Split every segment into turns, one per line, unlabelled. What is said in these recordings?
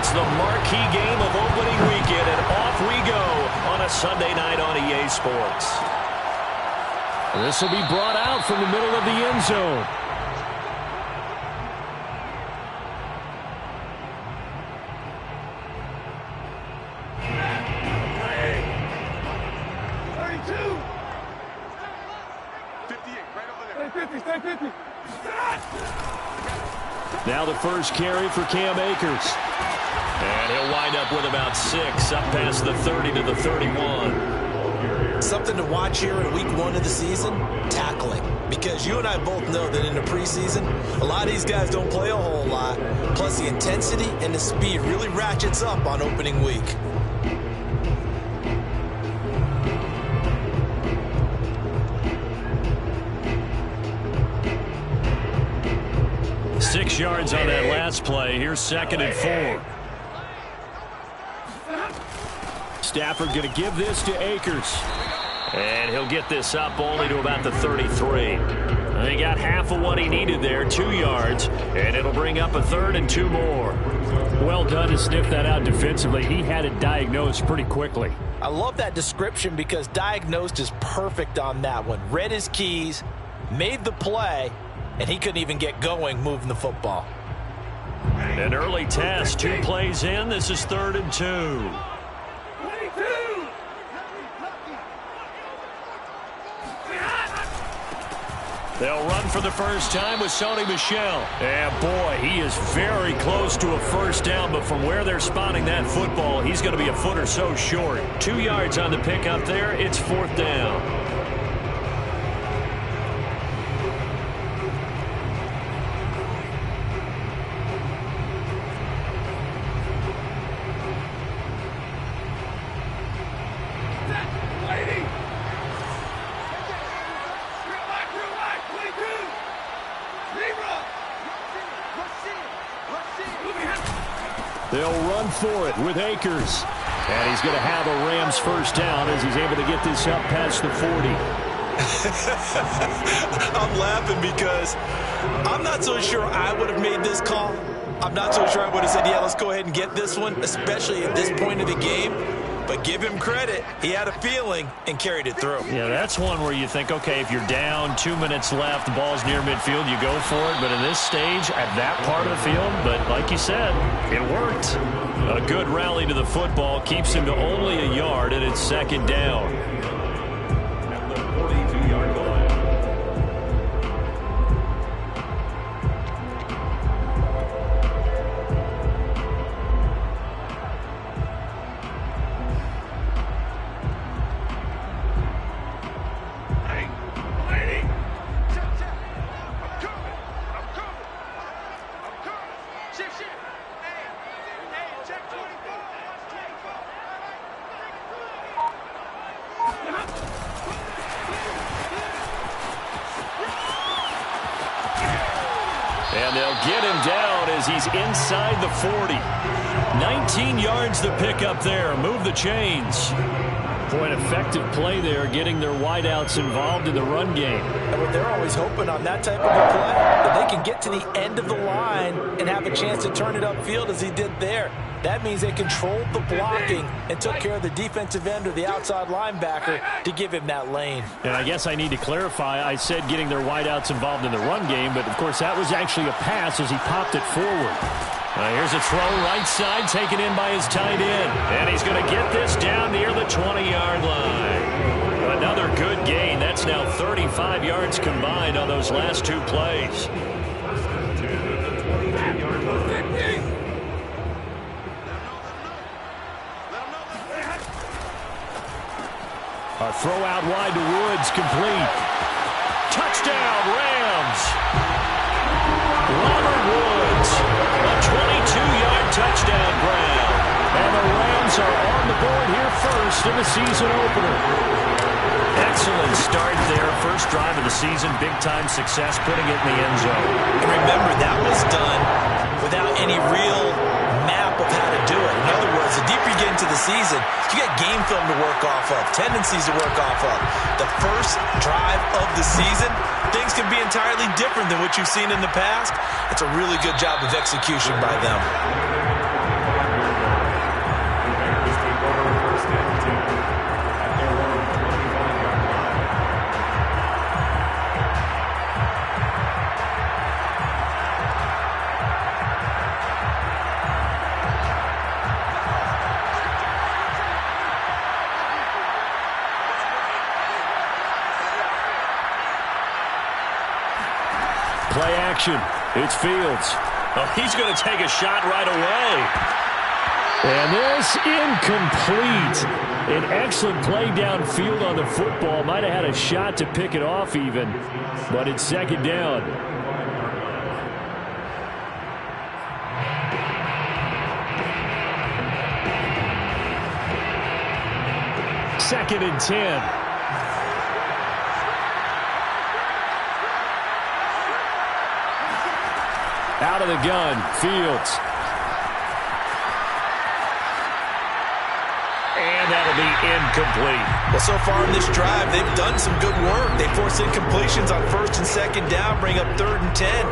It's the marquee game of opening weekend, and off we go on a Sunday night on EA Sports. This will be brought out from the middle of the end zone. Now the first carry for Cam Akers. And he'll wind up with about 6, up past the 30 to the 31.
Something to watch here in week 1 of the season, tackling. Because you and I both know that in the preseason, a lot of these guys don't play a whole lot. Plus the intensity and the speed really ratchets up on opening week.
Six yards on that last play. Here's 2nd and 4. Stafford going to give this to Akers. And he'll get this up only to about the 33. He got half of what he needed there, 2 yards, and it'll bring up a 3rd and 2 more. Well done to sniff that out defensively. He had it diagnosed pretty quickly.
I love that description because diagnosed is perfect on that one. Read his keys, made the play, and he couldn't even get going moving the football.
An early test, 2 plays in. This is 3rd and 2. They'll run for the first time with Sony Michel. And boy, he is very close to a first down, but from where they're spotting that football, he's going to be a foot or so short. 2 yards on the pickup there. It's 4th down. They'll run for it with Akers. And he's going to have a Rams first down as he's able to get this up past the 40.
I'm laughing because I'm not so sure I would have made this call. I'm not so sure I would have said, yeah, let's go ahead and get this one, especially at this point of the game. But give him credit. He had a feeling and carried it through.
Yeah, that's one where you think, okay, if you're down, 2 minutes left, the ball's near midfield, you go for it. But in this stage, at that part of the field, but like you said, it worked. A good rally to the football keeps him to only a yard, and it's 2nd down. At the 42-yard line. And they'll get him down as he's inside the 40. 19 yards to pick up there. Move the chains. Boy, an effective play there, getting their wideouts involved in the run game.
And what they're always hoping on that type of a play, that they can get to the end of the line and have a chance to turn it upfield as he did there. That means they controlled the blocking and took care of the defensive end or the outside linebacker to give him that lane.
And I guess I need to clarify, I said getting their wideouts involved in the run game, but of course that was actually a pass as he popped it forward. Here's a throw right side taken in by his tight end. And he's going to get this down near the 20-yard line. Another good gain. That's now 35 yards combined on those last 2 plays. A throw out wide to Woods, complete. Touchdown, Rams. Robert Woods, a 22-yard touchdown grab. And the Rams are on the board here first in the season opener. Excellent start there. First drive of the season, big-time success, putting it in the end zone.
And remember, that was done without any real map of how to do it. In other words, the deeper you get into the season, you got game film to work off of, tendencies to work off of. The first drive of the season, things can be entirely different than what you've seen in the past. It's a really good job of execution by them.
action. It's Fields.
Oh, he's going to take a shot right away.
And this incomplete. An excellent play downfield on the football. Might have had a shot to pick it off even, but it's second down. Second and 10. Out of the gun, Fields. And that'll be incomplete.
Well, so far in this drive, they've done some good work. They force incompletions on first and second down, bring up third and 10.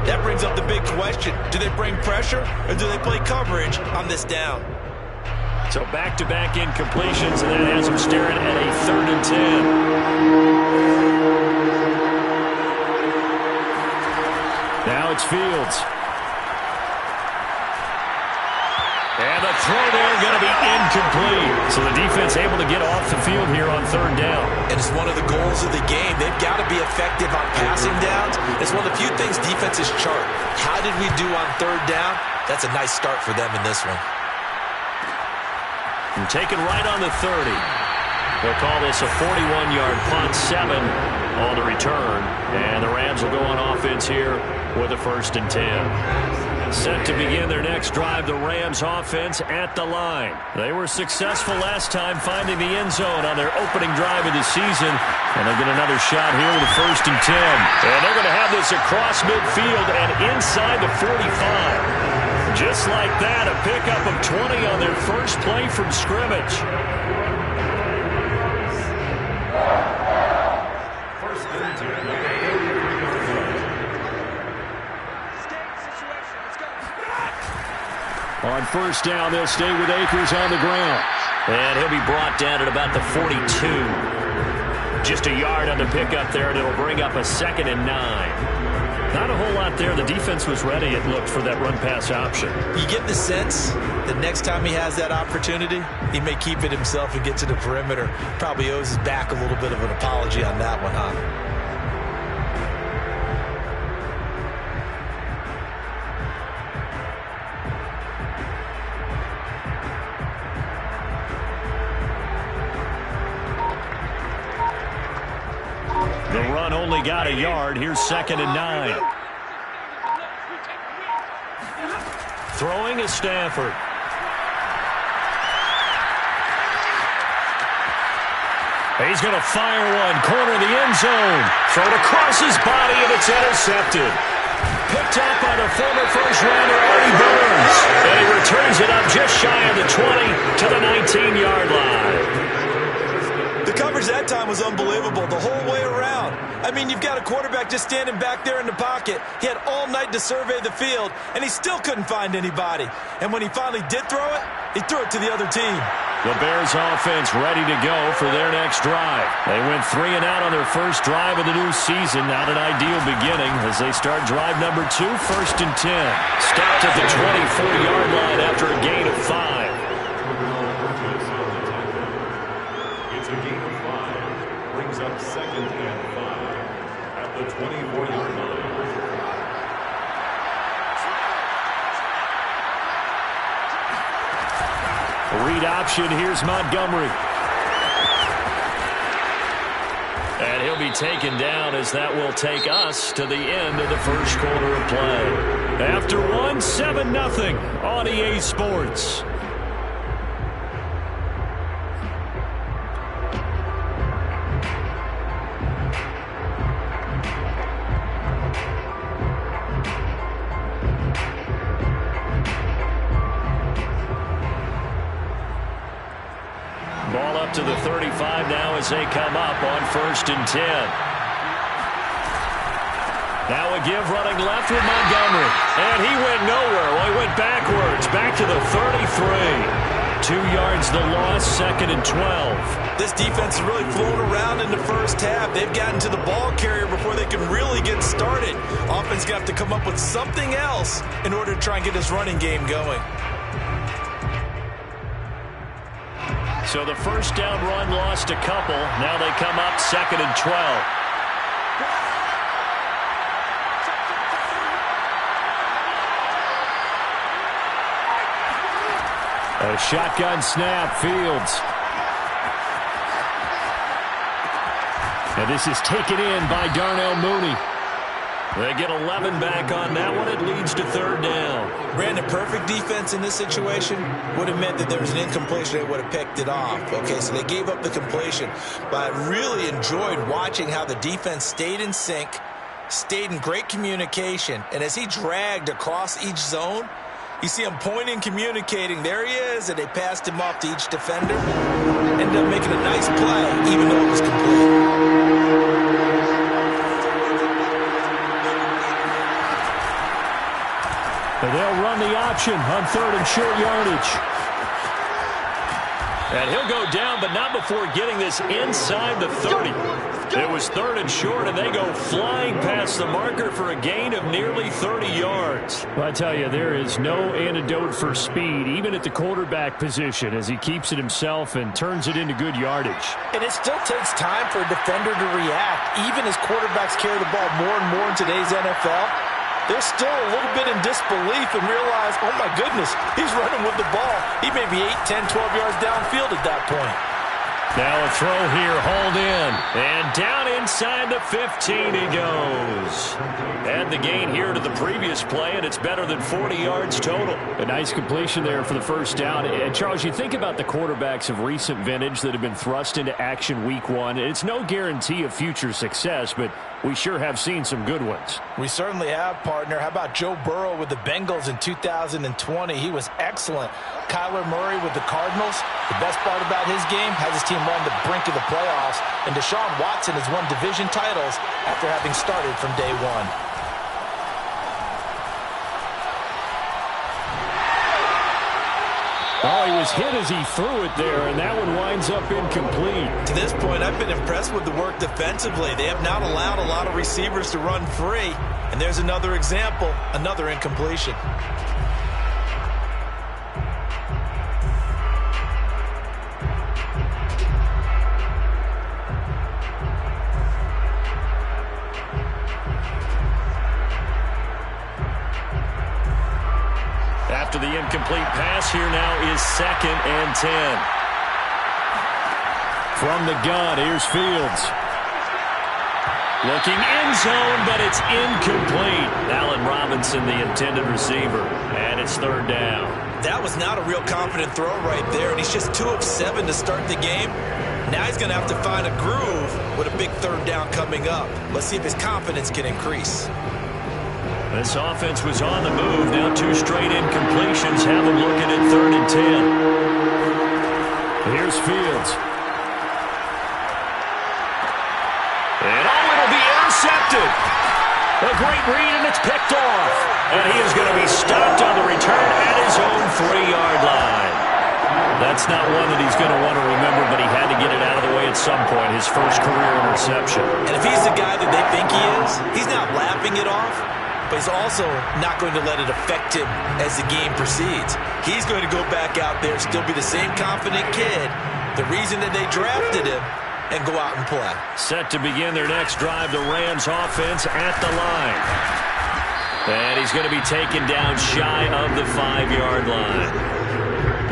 That brings up the big question. Do they bring pressure or do they play coverage on this down?
So back-to-back incompletions, and that has them staring at a third and 10. Now it's Fields. And the throw there going to be incomplete. So the defense able to get off the field here on third down.
And it's one of the goals of the game. They've got to be effective on passing downs. It's one of the few things defenses chart. How did we do on third down? That's a nice start for them in this one.
And taken right on the 30. They'll call this a 41-yard punt, 7 on the return. And the Rams will go on offense here with a first and 10. Set to begin their next drive, the Rams offense at the line. They were successful last time finding the end zone on their opening drive of the season. And they'll get another shot here with a first and 10. And they're going to have this across midfield and inside the 45. Just like that, a pickup of 20 on their first play from scrimmage. On first down, they'll stay with Akers on the ground. And he'll be brought down at about the 42. Just a yard on the pickup there, and it'll bring up a second and 9. Not a whole lot there. The defense was ready, it looked, for that run-pass option.
You get the sense that next time he has that opportunity, he may keep it himself and get to the perimeter. Probably owes his back a little bit of an apology on that one, huh?
The run only got a yard. Here's second and 9. Throwing is Stafford. He's going to fire one. Corner of the end zone. Thrown across his body, and it's intercepted. Picked up by the former first-rounder Artie Burns. And he returns it up just shy of the 20 to the 19-yard line.
The coverage that time was unbelievable the whole way around. I mean, you've got a quarterback just standing back there in the pocket. He had all night to survey the field, and he still couldn't find anybody. And when he finally did throw it, he threw it to the other team.
The Bears offense ready to go for their next drive. They went 3 and out on their first drive of the new season. Not an ideal beginning as they start drive number 2, first and 10. Stopped at the 24-yard line after a gain of 5.
It's a gain of 5. Brings up second and 5 at the 24-yard line.
Read option, here's Montgomery. And he'll be taken down as that will take us to the end of the first quarter of play. After 1, 7-0 on EA Sports. Ball up to the 35 now as they come up on first and 10. Now a give running left with Montgomery. And he went nowhere. Well, he went backwards. Back to the 33. 2 yards the loss, second and 12.
This defense is really flown around in the first half. They've gotten to the ball carrier before they can really get started. Offense got to come up with something else in order to try and get this running game going.
So the first down run lost a couple. Now they come up second and 12. A shotgun snap, Fields. And this is taken in by Darnell Mooney. They get 11 back on that one. It leads to third down.
Brandon, perfect defense in this situation would have meant that there was an incompletion. They would have picked it off. Okay, so they gave up the completion. But I really enjoyed watching how the defense stayed in sync, stayed in great communication. And as he dragged across each zone, you see him pointing, communicating. There he is, and they passed him off to each defender. Ended up making a nice play, even though it was complete.
And they'll run the option on third and short yardage. And he'll go down, but not before getting this inside the 30. It was third and short, and they go flying past the marker for a gain of nearly 30 yards. Well, I tell you, there is no antidote for speed, even at the quarterback position, as he keeps it himself and turns it into good yardage.
And it still takes time for a defender to react. Even as quarterbacks carry the ball more and more in today's NFL, they're still a little bit in disbelief and realize, oh my goodness, he's running with the ball. He may be 8, 10, 12 yards downfield at that point.
Now a throw here, hauled in. And down inside the 15 he goes. Add the gain here to the previous play, and it's better than 40 yards total. A nice completion there for the first down. And Charles, you think about the quarterbacks of recent vintage that have been thrust into action week one. It's no guarantee of future success, but we sure have seen some good ones.
We certainly have, partner. How about Joe Burrow with the Bengals in 2020? He was excellent. Kyler Murray with the Cardinals. The best part about his game, has his team run the brink of the playoffs. And Deshaun Watson has won division titles after having started from day one.
Oh, he was hit as he threw it there, and that one winds up incomplete.
To this point, I've been impressed with the work defensively. They have not allowed a lot of receivers to run free. And there's another example, another incompletion.
After the incomplete pass, here now is 2nd and 10. From the gun, here's Fields. Looking end zone, but it's incomplete. Allen Robinson, the intended receiver, and it's third down.
That was not a real confident throw right there, and he's just 2 of 7 to start the game. Now he's going to have to find a groove with a big third down coming up. Let's see if his confidence can increase.
This offense was on the move. Now 2 straight incompletions have them looking at 3rd and 10. Here's Fields. And it'll be intercepted. A great read, and it's picked off. And he is going to be stopped on the return at his own 3-yard line. That's not one that he's going to want to remember, but he had to get it out of the way at some point, his first career interception.
And if he's the guy that they think he is, he's not laughing it off. But he's also not going to let it affect him as the game proceeds. He's going to go back out there, still be the same confident kid, the reason that they drafted him, and go out and play.
Set to begin their next drive, the Rams offense at the line. And he's going to be taken down shy of the 5-yard line.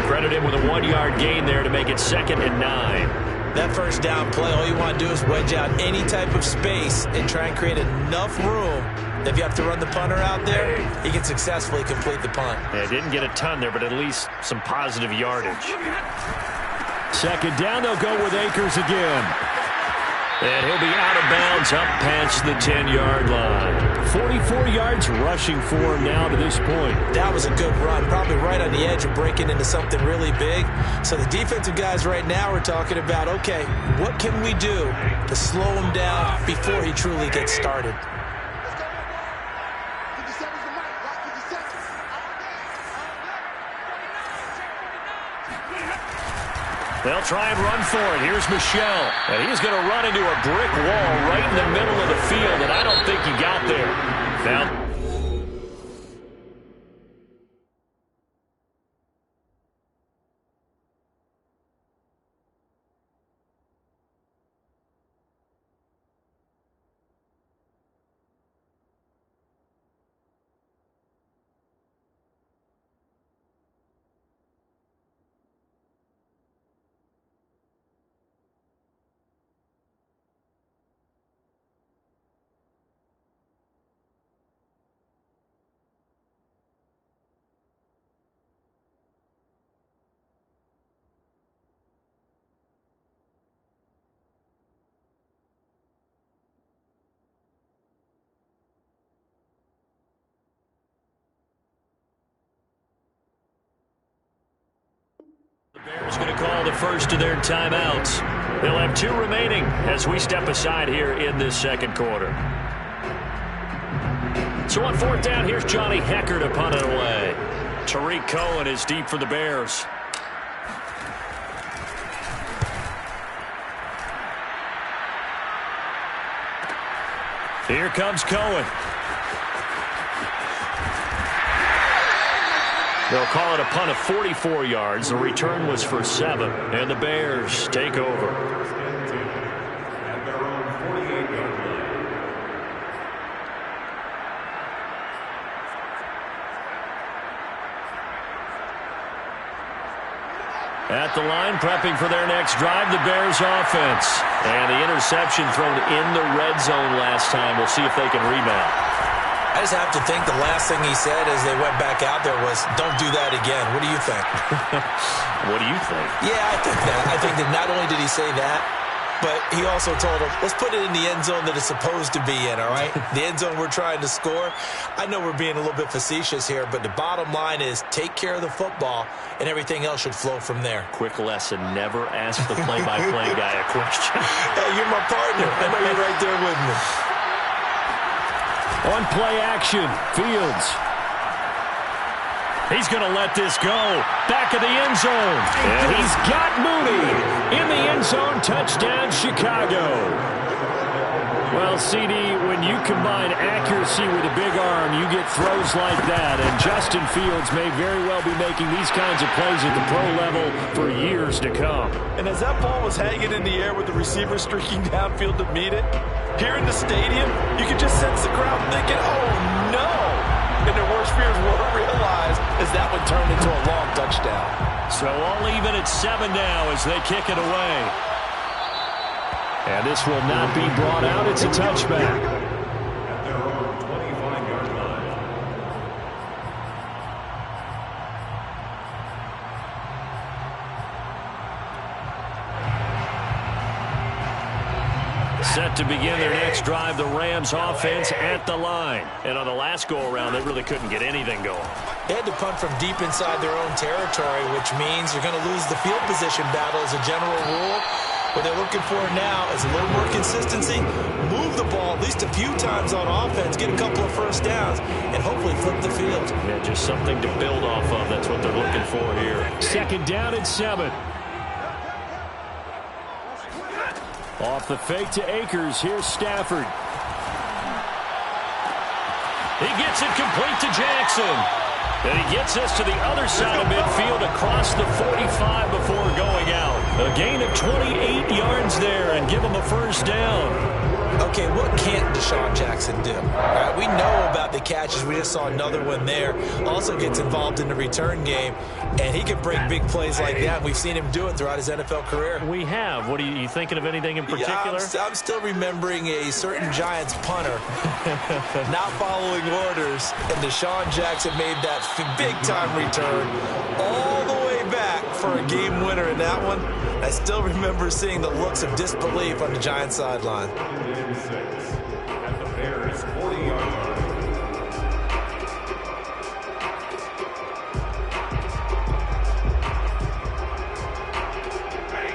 Credit him with a 1-yard gain there to make it 2nd and 9.
That first down play, all you want to do is wedge out any type of space and try and create enough room. If you have to run the punter out there, he can successfully complete the punt.
Yeah, didn't get a ton there, but at least some positive yardage. 2nd down, they'll go with Akers again. And he'll be out of bounds up past the 10-yard line. 44 yards rushing for him now to this point.
That was a good run, probably right on the edge of breaking into something really big. So the defensive guys right now are talking about, okay, what can we do to slow him down before he truly gets started?
They'll try and run for it. Here's Michelle. And he's going to run into a brick wall right in the middle of the field, and I don't think he got there. Now, is going to call the first of their timeouts. They'll have 2 remaining as we step aside here in this second quarter. So on 4th down, here's Johnny Hecker to punt it away. Tariq Cohen is deep for the Bears. Here comes Cohen. They'll call it a punt of 44 yards. The return was for 7, and the Bears take over. At the line, prepping for their next drive, the Bears offense. And the interception thrown in the red zone last time. We'll see if they can rebound.
I just have to think the last thing he said as they went back out there was, don't do that again. What do you think?
What do you think?
Yeah, I think that. I think that not only did he say that, but he also told him, let's put it in the end zone that it's supposed to be in, all right? The end zone we're trying to score. I know we're being a little bit facetious here, but the bottom line is take care of the football, and everything else should flow from there.
Quick lesson, never ask the play-by-play guy a question.
Hey, you're my partner. I know you're right there with me.
On play action, Fields. He's going to let this go. Back of the end zone. And he's got Mooney in the end zone. Touchdown, Chicago. Well, CD, when you combine accuracy with a big arm, you get throws like that. And Justin Fields may very well be making these kinds of plays at the pro level for years to come.
And as that ball was hanging in the air with the receiver streaking downfield to meet it, here in the stadium, you could just sense the crowd thinking, oh, no. And their worst fears were realized as that one turned into a long touchdown.
So all even at 7 now as they kick it away. And this will not be brought out. It's a touchback.
At their own 25-yard line.
Set to begin their next drive, the Rams offense at the line. And on the last go-around, they really couldn't get anything going.
They had to punt from deep inside their own territory, which means you're going to lose the field position battle as a general rule. What they're looking for now is a little more consistency, move the ball at least a few times on offense, get a couple of first downs, and hopefully flip the field.
Yeah, just something to build off of. That's what they're looking for here. 2nd down and 7. Off the fake to Akers. Here's Stafford. He gets it complete to Jackson. And he gets us to the other side of midfield across the 45 before going out. A gain of 28 yards there and give him a first down.
Okay, what can't Deshaun Jackson do? All right, we know about the catches. We just saw another one there. Also gets involved in the return game, and he can break big plays like that. We've seen him do it throughout his NFL career.
We have. What are you thinking of anything in particular?
Yeah, I'm still remembering a certain Giants punter not following orders, and Deshaun Jackson made that big-time return all the way back for a game winner in that one. I still remember seeing the looks of disbelief on the Giants sideline.
At the Bears' 40-yard line.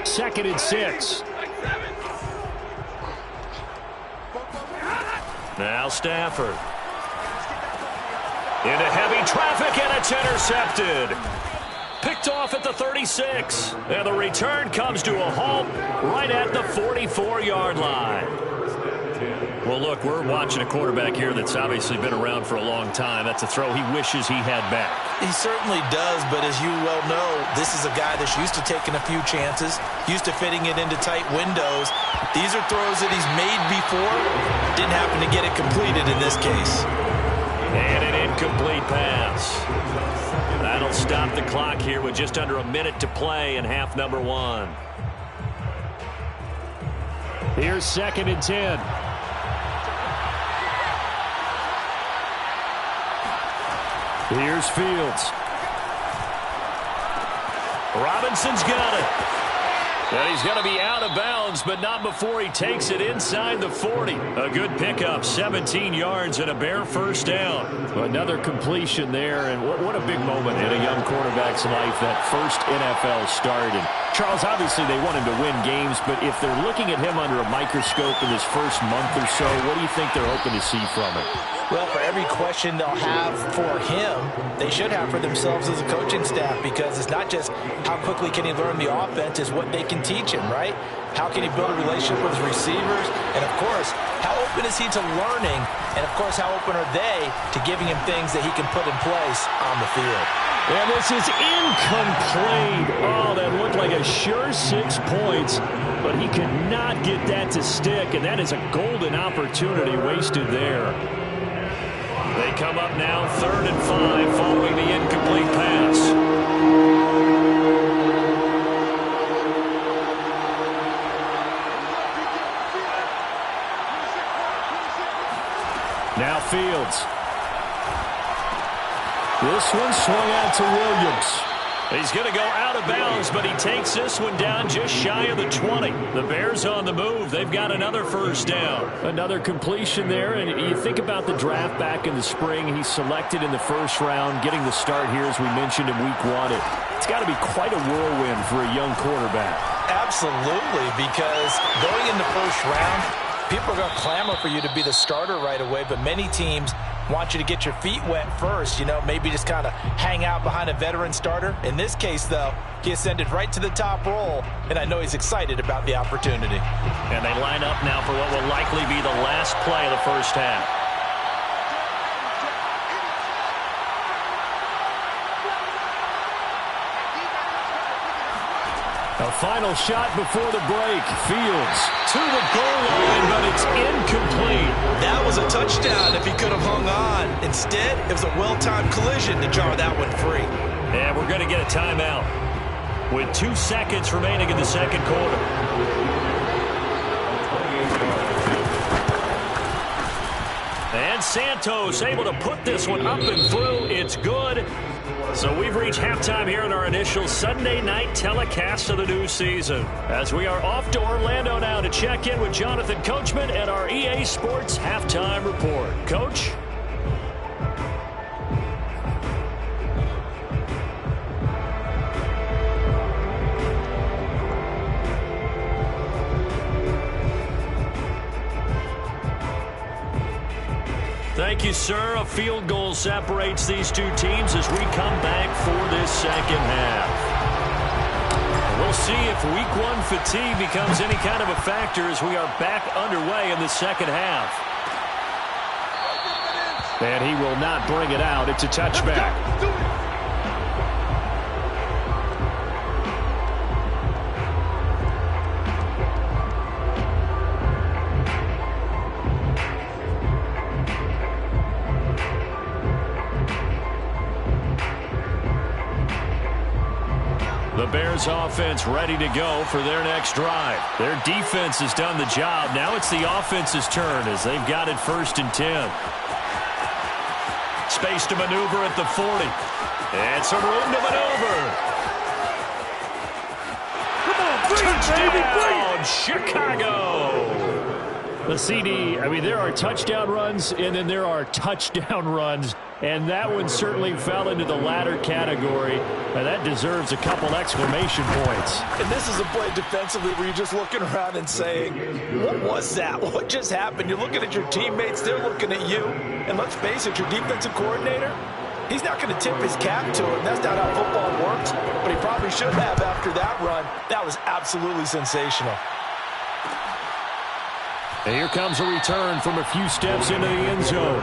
2nd and 6. Now Stafford. Into heavy traffic, and it's intercepted. Picked off at the 36. And the return comes to a halt right at the 44-yard line. Well, look, we're watching a quarterback here that's obviously been around for a long time. That's a throw he wishes he had back.
He certainly does, but as you well know, this is a guy that's used to taking a few chances, used to fitting it into tight windows. These are throws that he's made before. Didn't happen to get it completed in this case.
And an incomplete pass. That'll stop the clock here with just under a minute to play in half number 1. Here's 2nd and 10. Here's Fields. Robinson's got it. And he's going to be out of bounds, but not before he takes it inside the 40. A good pickup, 17 yards and a Bear first down. Another completion there, and what a big moment in a young quarterback's life, that first NFL start. And Charles, obviously they want him to win games, but if they're looking at him under a microscope in his first month or so, what do you think they're hoping to see from him?
Well, for every question they'll have for him, they should have for themselves as a coaching staff, because it's not just how quickly can he learn the offense, it's what they can teach him, right? How can he build a relationship with his receivers? And, of course, how open is he to learning? And, of course, how open are they to giving him things that he can put in place on the field?
And this is incomplete. Oh, that looked like a sure 6 points, but he could not get that to stick, and that is a golden opportunity wasted there. They come up now 3rd and 5 following the incomplete pass. Now Fields. This one swung out to Williams. He's going to go out of bounds, but he takes this one down just shy of the 20. The Bears on the move. They've got another first down. Another completion there, and you think about the draft back in the spring. He's selected in the first round, getting the start here, as we mentioned in week 1. It's got to be quite a whirlwind for a young quarterback.
Absolutely, because going in the first round, people are going to clamor for you to be the starter right away, but many teams want you to get your feet wet first, maybe just kind of hang out behind a veteran starter. In this case, though, he ascended right to the top roll, and I know he's excited about the opportunity.
And they line up now for what will likely be the last play of the first half. A final shot before the break. Fields to the goal line, but it's incomplete.
That was a touchdown if he could have hung on. Instead, it was a well-timed collision to jar that one free.
And we're going to get a timeout with 2 seconds remaining in the second quarter. And Santos able to put this one up and through. It's good. So we've reached halftime here in our initial Sunday night telecast of the new season, as we are off to Orlando now to check in with Jonathan Coachman and our EA Sports Halftime Report. Coach? Thank you, sir. A field goal separates these two teams as we come back for this second half. We'll see if week 1 fatigue becomes any kind of a factor as we are back underway in the second half. And he will not bring it out. It's a touchback. The Bears offense ready to go for their next drive. Their defense has done the job. Now it's the offense's turn as they've got it 1st and 10. Space to maneuver at the 40. And some room to maneuver. Come on, touchdown, Chicago. The CD, there are touchdown runs and then there are touchdown runs. And that one certainly fell into the latter category. And that deserves a couple exclamation points.
And this is a play defensively where you're just looking around and saying, what was that? What just happened? You're looking at your teammates. They're looking at you. And let's face it, your defensive coordinator, he's not going to tip his cap to him. That's not how football works. But he probably should have after that run. That was absolutely sensational.
And here comes a return from a few steps into the end zone.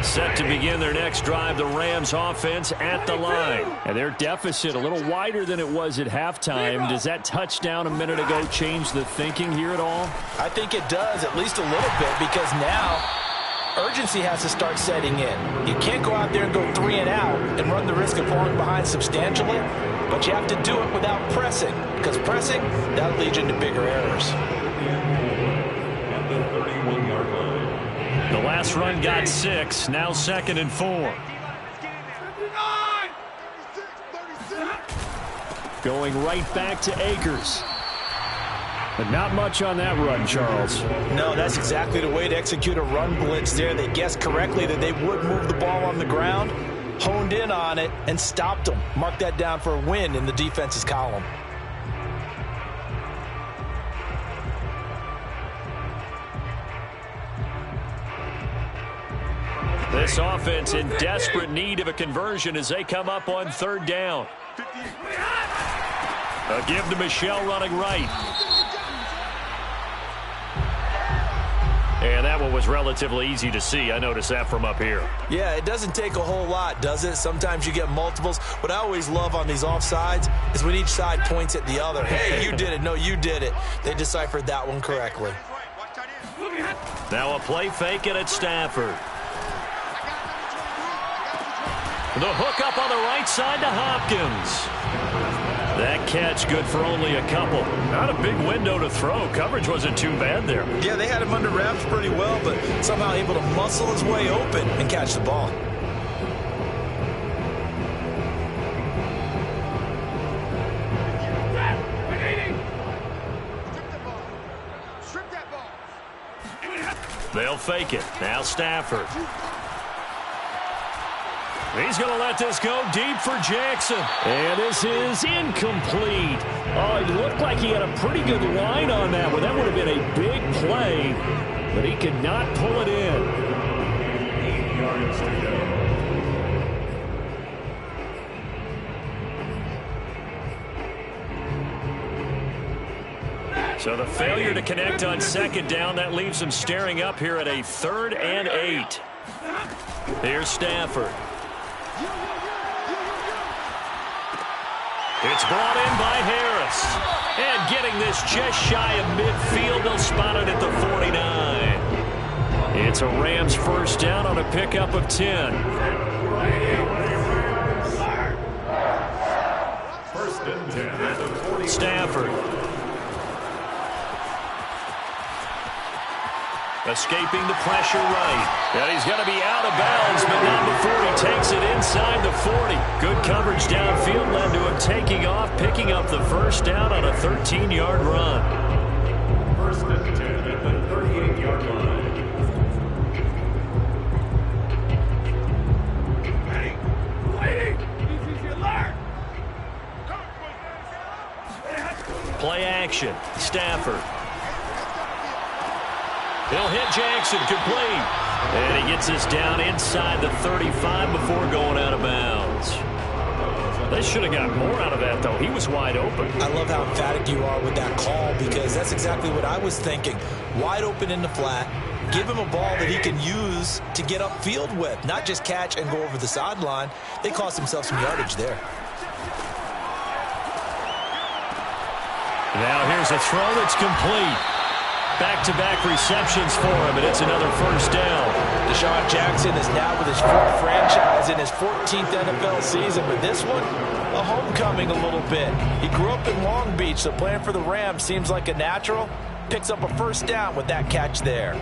Set to begin their next drive, the Rams offense at the line. And their deficit a little wider than it was at halftime. Does that touchdown a minute ago change the thinking here at all?
I think it does, at least a little bit, because now urgency has to start setting in. You can't go out there and go 3 and out and run the risk of falling behind substantially, but you have to do it without pressing, because pressing, that'll lead you into bigger errors.
At the 31-yard line.
The last run got 6. Now 2nd and 4. Going right back to Akers. But not much on that run, Charles.
No, that's exactly the way to execute a run blitz there. They guessed correctly that they would move the ball on the ground, honed in on it, and stopped them. Mark that down for a win in the defense's column.
This offense in desperate need of a conversion as they come up on 3rd down. A give to Michel running right. And that one was relatively easy to see. I noticed that from up here.
Yeah, it doesn't take a whole lot, does it? Sometimes you get multiples. What I always love on these offsides is when each side points at the other. Hey, you did it. No, you did it. They deciphered that one correctly.
Now a play fake and it's Stafford. The hook up on the right side to Hopkins. That catch good for only a couple. Not a big window to throw. Coverage wasn't too bad there.
Yeah, they had him under wraps pretty well, but somehow able to muscle his way open and catch the ball.
They'll fake it. Now Stafford. He's going to let this go deep for Jackson. And this is incomplete. Oh, it looked like he had a pretty good line on that one. That would have been a big play, but he could not pull it in.
8 yards to go.
So the failure to connect on 2nd down, that leaves him staring up here at a 3rd and 8. Here's Stafford. It's brought in by Harris. And getting this just shy of midfield, they'll spot it at the 49. It's a Rams 1st down on a pickup of 10.
1st and 10 at the 40.
Stafford. Escaping the pressure right. And he's going to be out of bounds, but not before he takes it inside the 40. Good coverage downfield led to him taking off, picking up the 1st down on a 13-yard run.
1st and 10 at the 38-yard line.
Play action. Stafford. He'll hit Jackson, complete. And he gets this down inside the 35 before going out of bounds. They should have got more out of that, though. He was wide open.
I love how emphatic you are with that call because that's exactly what I was thinking. Wide open in the flat. Give him a ball that he can use to get upfield with, not just catch and go over the sideline. They cost themselves some yardage there.
Now here's a throw that's complete. Back-to-back receptions for him, and it's another 1st down.
Deshaun Jackson is now with his 4th franchise in his 14th NFL season, but this one, a homecoming a little bit. He grew up in Long Beach, so playing for the Rams seems like a natural. Picks up a 1st down with that catch there.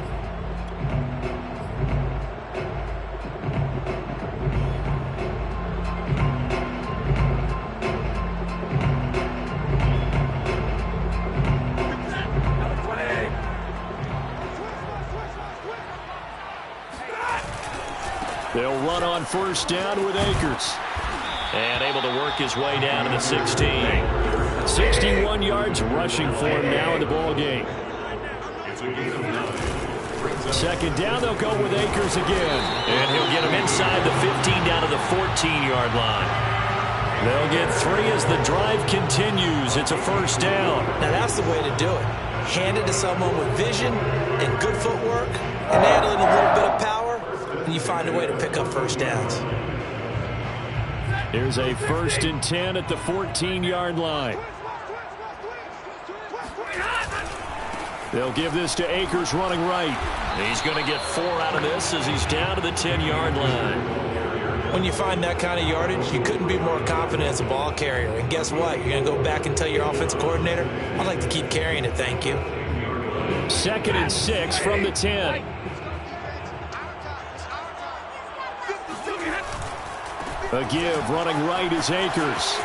They'll run on 1st down with Akers. And able to work his way down to the 16. 61 yards rushing for him now in the ball game. 2nd down, they'll go with Akers again. And he'll get him inside the 15 down to the 14-yard line. They'll get 3 as the drive continues. It's a 1st down.
Now that's the way to do it. Hand it to someone with vision and good footwork and add in a little bit of power, and you find a way to pick up 1st downs.
Here's a 1st and 10 at the 14-yard line. They'll give this to Akers running right. He's going to get 4 out of this as he's down to the 10-yard line.
When you find that kind of yardage, you couldn't be more confident as a ball carrier. And guess what? You're going to go back and tell your offensive coordinator, I'd like to keep carrying it, thank you.
2nd and 6 from the 10. A give running right is Akers.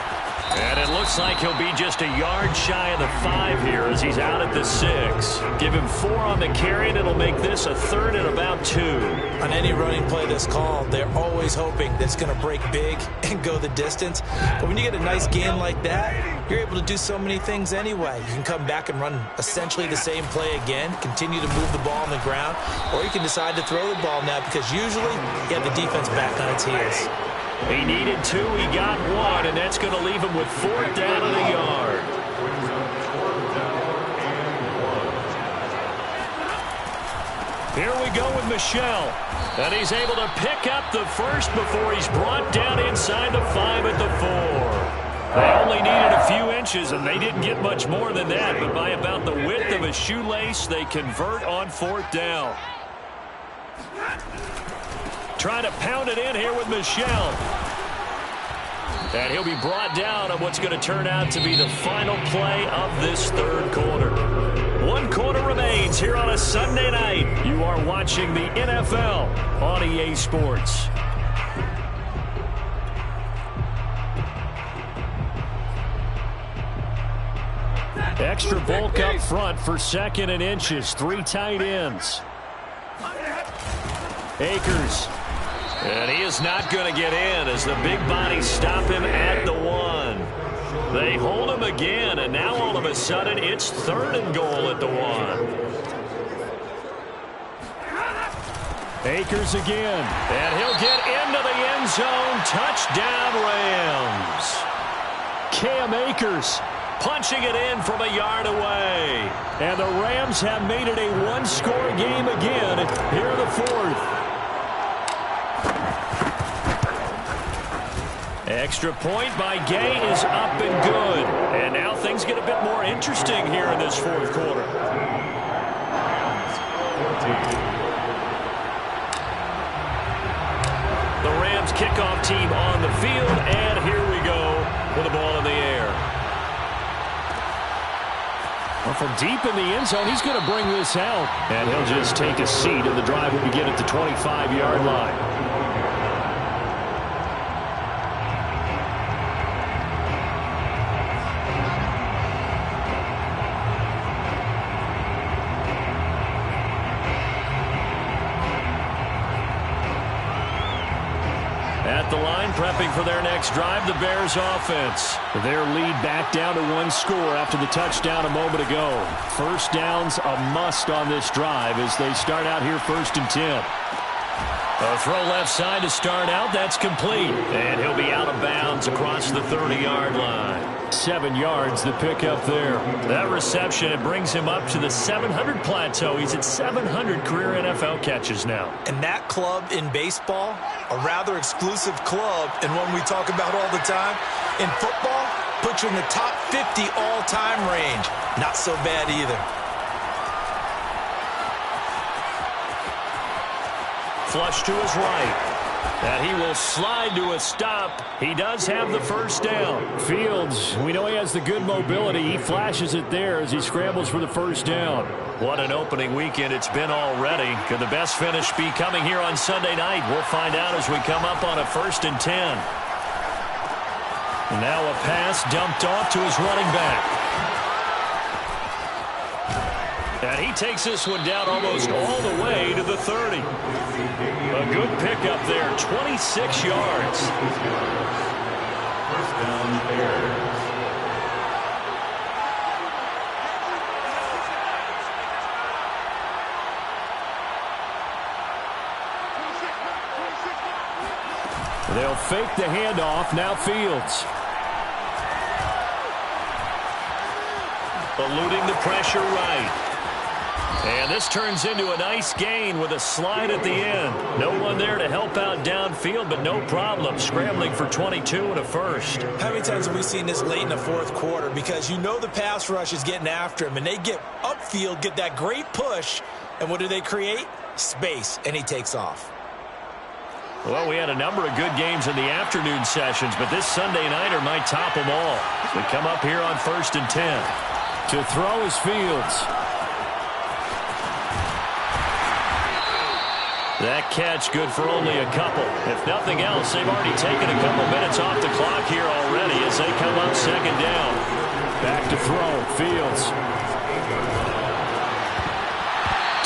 And it looks like he'll be just a yard shy of the 5 here as he's out at the 6. Give him 4 on the carry, and it'll make this a 3rd and about 2.
On any running play that's called, they're always hoping that it's going to break big and go the distance. But when you get a nice gain like that, you're able to do so many things anyway. You can come back and run essentially the same play again, continue to move the ball on the ground, or you can decide to throw the ball now because usually you have the defense back on its heels.
He needed 2, he got 1, and that's going to leave him with 4th down of the yard. Here we go with Michel, and he's able to pick up the first before he's brought down inside the 5 at the 4. They only needed a few inches, and they didn't get much more than that, but by about the width of a shoelace, they convert on 4th down. Trying to pound it in here with Michel. And he'll be brought down on what's going to turn out to be the final play of this 3rd quarter. 1 quarter remains here on a Sunday night. You are watching the NFL on EA Sports. Extra bulk up front for 2nd and inches. 3 tight ends. Akers. And he is not going to get in as the big bodies stop him at the 1. They hold him again, and now all of a sudden it's 3rd and goal at the 1. Akers again. And he'll get into the end zone. Touchdown, Rams. Cam Akers punching it in from a yard away. And the Rams have made it a 1-score game again here in the 4th. Extra point by Gay is up and good. And now things get a bit more interesting here in this 4th quarter. The Rams kickoff team on the field, and here we go with the ball in the air. Well, from deep in the end zone, he's going to bring this out. And he'll just take a seat, and the drive will begin at the 25-yard line. At the line, prepping for their next drive, the Bears offense. Their lead back down to 1 score after the touchdown a moment ago. 1st down's a must on this drive as they start out here 1st and 10. A throw left side to start out. That's complete. And he'll be out of bounds across the 30-yard line. 7 yards, the pickup there. That reception, it brings him up to the 700 plateau. He's at 700 career NFL catches now.
And that club in baseball, a rather exclusive club, and one we talk about all the time. In football, puts you in the top 50 all-time range. Not so bad either.
Flush to his right. And he will slide to a stop. He does have the 1st down. Fields, we know he has the good mobility. He flashes it there as he scrambles for the 1st down. What an opening weekend it's been already. Could the best finish be coming here on Sunday night? We'll find out as we come up on a 1st and 10. Now a pass dumped off to his running back. And he takes this one down almost all the way to the 30. A good pickup there, 26 yards.
1st down, Bears.
They'll fake the handoff. Now Fields. Eluding the pressure right. And this turns into a nice gain with a slide at the end. No one there to help out downfield, but no problem. Scrambling for 22 and a 1st.
How many times have we seen this late in the 4th quarter? Because you know the pass rush is getting after him, and they get upfield, get that great push, and what do they create? Space, and he takes off.
Well, we had a number of good games in the afternoon sessions, but this Sunday nighter might top them all. We come up here on 1st and 10. To throw is Fields. That catch good for only a couple. If nothing else, they've already taken a couple minutes off the clock here already as they come up second down. Back to throw. Fields.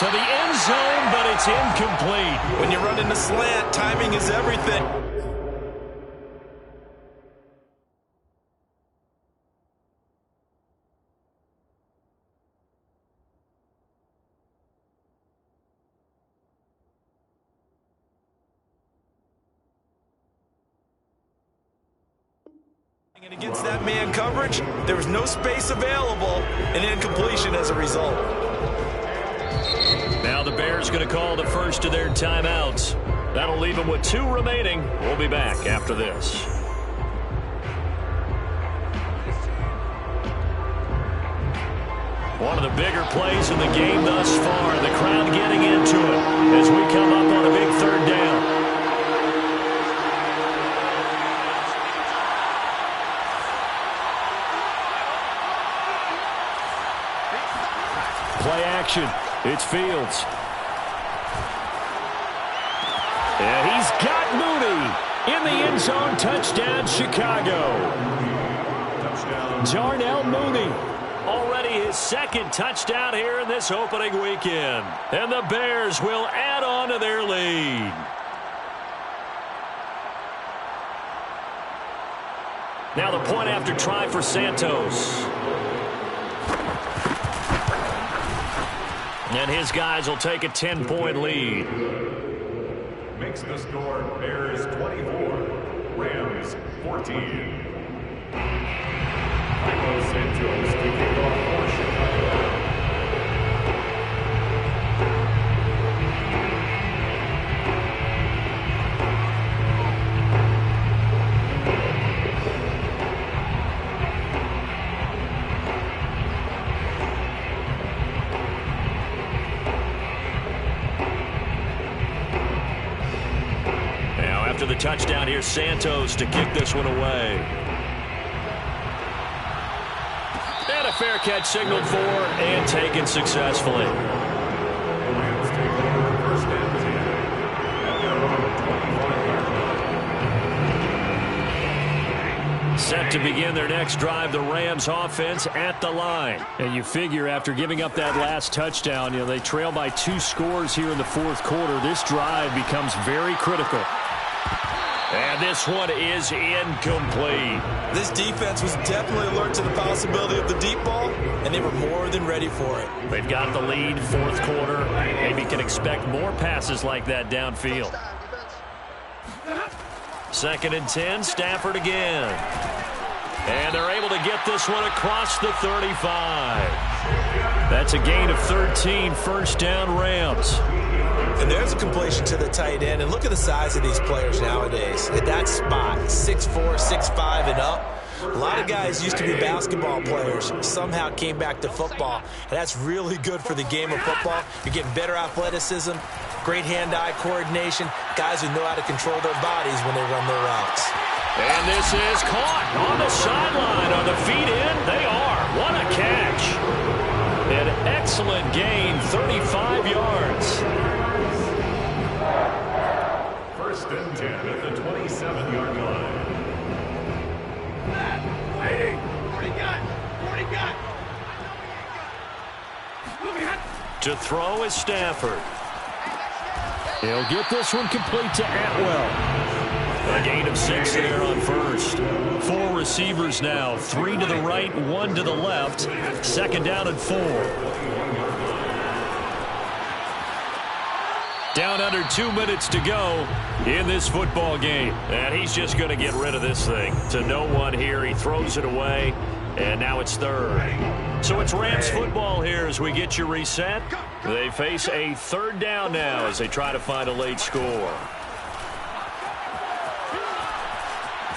To the end zone, but it's incomplete.
When you run in the slant, timing is everything. And against that man coverage, there was no space available, and incompletion as a result.
Now the Bears going to call the first of their timeouts. That'll leave them with 2 remaining. We'll be back after this. One of the bigger plays in the game thus far. The crowd getting into it as we come up on a big third down. Play action. It's Fields. And he's got Mooney in the end zone. Touchdown, Chicago. Darnell Mooney. Already his second touchdown here in this opening weekend. And the Bears will add on to their lead. Now the point after try for Santos. And his guys will take a 10-point lead.
Makes the score Bears 24, Rams 14. Michael Santos to kick off for Chicago.
After the touchdown, here's Santos to kick this one away. And a fair catch signaled for and taken successfully.
Rams take over first and 10 at their own 25-yard line.
Set to begin their next drive, the Rams offense at the line. And you figure after giving up that last touchdown, they trail by 2 scores here in the fourth quarter. This drive becomes very critical. And this one is incomplete.
This defense was definitely alert to the possibility of the deep ball, and they were more than ready for it.
They've got the lead, fourth quarter. Maybe can expect more passes like that downfield. Second and 10, Stafford again. And they're able to get this one across the 35. That's a gain of 13, first down Rams.
And there's a completion to the tight end. And look at the size of these players nowadays. At that spot, 6'4", 6'5", and up. A lot of guys used to be basketball players, somehow came back to football. And that's really good for the game of football. You're getting better athleticism, great hand-eye coordination, guys who know how to control their bodies when they run their routes.
And this is caught on the sideline. On the feet in, they are. What a catch. An excellent gain, 35 yards.
First and 10 at the 27-yard line.
To throw is Stafford. He'll get this one complete to Atwell. A gain of 6 there on first. 4 receivers now. 3 to the right, 1 to the left. Second down and 4. Down under 2 minutes to go in this football game. And he's just going to get rid of this thing. To no one here. He throws it away. And now it's third. So it's Rams football here as we get you reset. They face a third down now as they try to find a late score.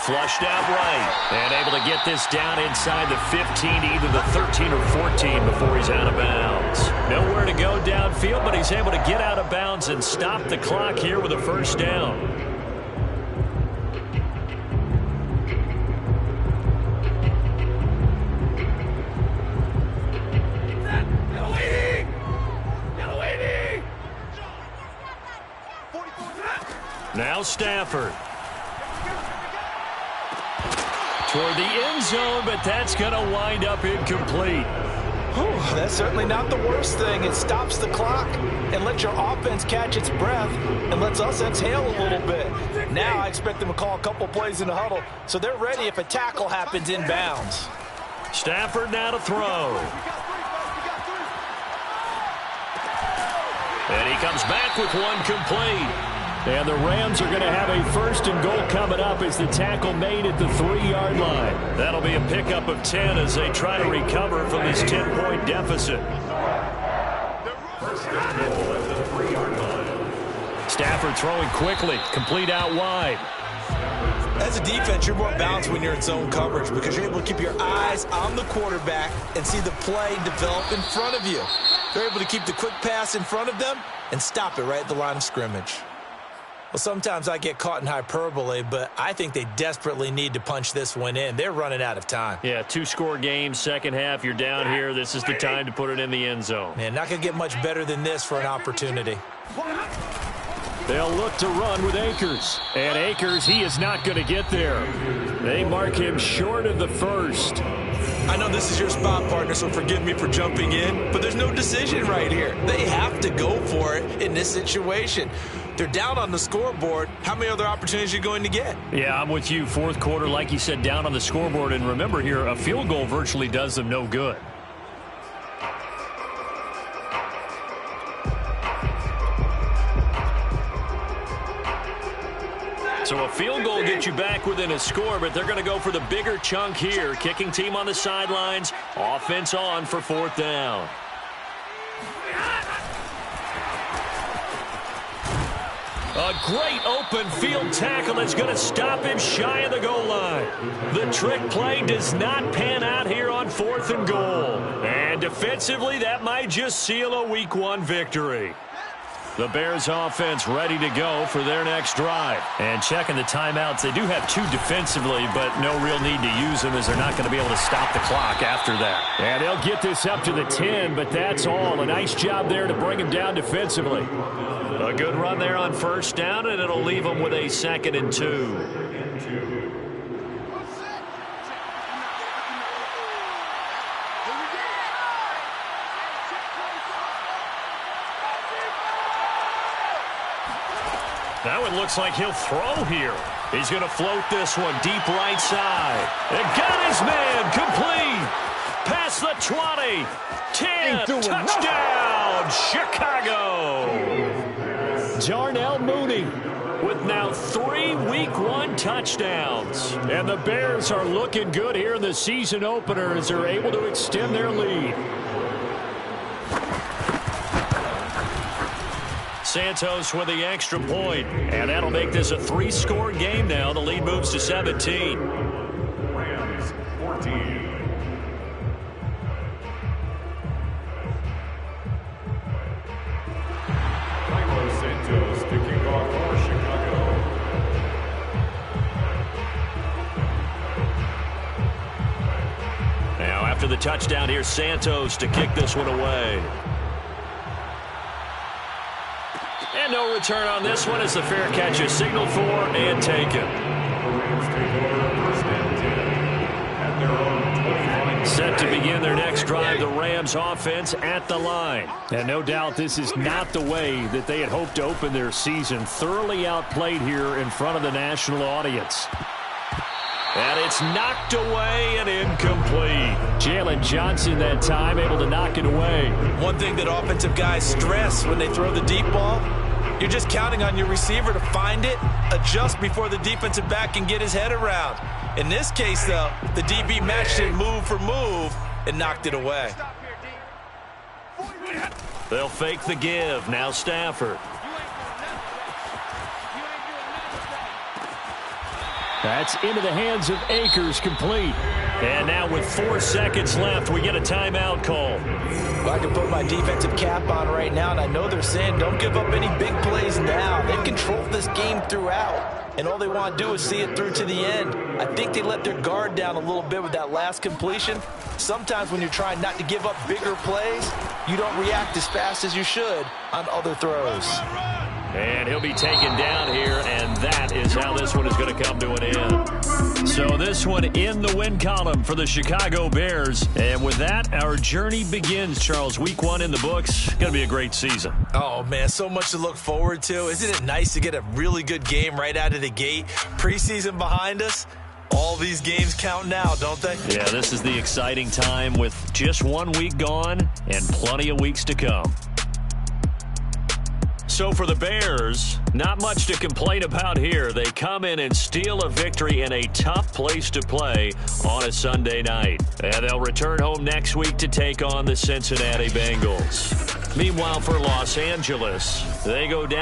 Flushed out right. And able to get this down inside the 15, either the 13 or 14 before he's out of bounds. Nowhere to go downfield, but he's able to get out of bounds and stop the clock here with a first down. Now Stafford. Toward the end zone, but that's going to wind up incomplete.
Whew, that's certainly not the worst thing. It stops the clock and lets your offense catch its breath and lets us exhale a little bit. Now I expect them to call a couple plays in the huddle so they're ready if a tackle happens inbounds.
Stafford now to throw. And he comes back with one complete. And the Rams are going to have a 1st and goal coming up as the tackle made at the 3-yard line. That'll be a pickup of 10 as they try to recover from this 10-point deficit. Stafford throwing quickly, complete out wide.
As a defense, you're more balanced when you're in zone coverage because you're able to keep your eyes on the quarterback and see the play develop in front of you. They're able to keep the quick pass in front of them and stop it right at the line of scrimmage. Well, sometimes I get caught in hyperbole, but I think they desperately need to punch this one in. They're running out of time.
Yeah, 2-score game, second half, you're down here. This is the time to put it in the end zone.
Man, not going to get much better than this for an opportunity.
They'll look to run with Akers. And Akers, he is not going to get there. They mark him short of the 1st.
I know this is your spot, partner, so forgive me for jumping in, but there's no decision right here. They have to go for it in this situation. They're down on the scoreboard. How many other opportunities are you going to get?
Yeah, I'm with you. 4th quarter, like you said, down on the scoreboard. And remember here, a field goal virtually does them no good. So a field goal gets you back within a score, but they're going to go for the bigger chunk here. Kicking team on the sidelines. Offense on for 4th down. A great open field tackle that's going to stop him shy of the goal line. The trick play does not pan out here on 4th and goal. And defensively, that might just seal a Week 1 victory. The Bears offense ready to go for their next drive. And checking the timeouts, they do have 2 defensively, but no real need to use them as they're not going to be able to stop the clock after that. And they'll get this up to the 10, but that's all. A nice job there to bring him down defensively. A good run there on 1st down, and it'll leave them with a 2nd and 2. Now it looks like he'll throw here. He's going to float this one deep right side. And got his man complete. Past the 20. 10. Touchdown, Chicago. Darnell Mooney with now 3 Week 1 touchdowns. And the Bears are looking good here in the season opener as they're able to extend their lead. Santos with the extra point, and that'll make this a 3-score game now. The lead moves to 17.
Rams 14. Santos to kick off for Chicago.
Now after the touchdown, here's Santos to kick this one away. And no return on this one as the fair catch is signaled for and taken. Set to begin their next drive, the Rams offense at the line. And no doubt this is not the way that they had hoped to open their season. Thoroughly outplayed here in front of the national audience. And it's knocked away and incomplete. Jalen Johnson that time able to knock it away.
One thing that offensive guys stress when they throw the deep ball, you're just counting on your receiver to find it, adjust before the defensive back can get his head around. In this case, though, the DB matched it move for move and knocked it away.
They'll fake the give. Now Stafford. That's into the hands of Akers, complete. And now with 4 seconds left, we get a timeout call.
Well, I can put my defensive cap on right now, and I know they're saying don't give up any big plays now. They've controlled this game throughout, and all they want to do is see it through to the end. I think they let their guard down a little bit with that last completion. Sometimes when you're trying not to give up bigger plays, you don't react as fast as you should on other throws.
And he'll be taken down here, and that is how this one is going to come to an end. So this one in the win column for the Chicago Bears. And with that, our journey begins, Charles. Week 1 in the books. Going to be a great season.
Oh, man, so much to look forward to. Isn't it nice to get a really good game right out of the gate? Preseason behind us. All these games count now, don't they?
Yeah, this is the exciting time with just 1 week gone and plenty of weeks to come. So for the Bears, not much to complain about here. They come in and steal a victory in a tough place to play on a Sunday night. And they'll return home next week to take on the Cincinnati Bengals. Meanwhile, for Los Angeles, they go down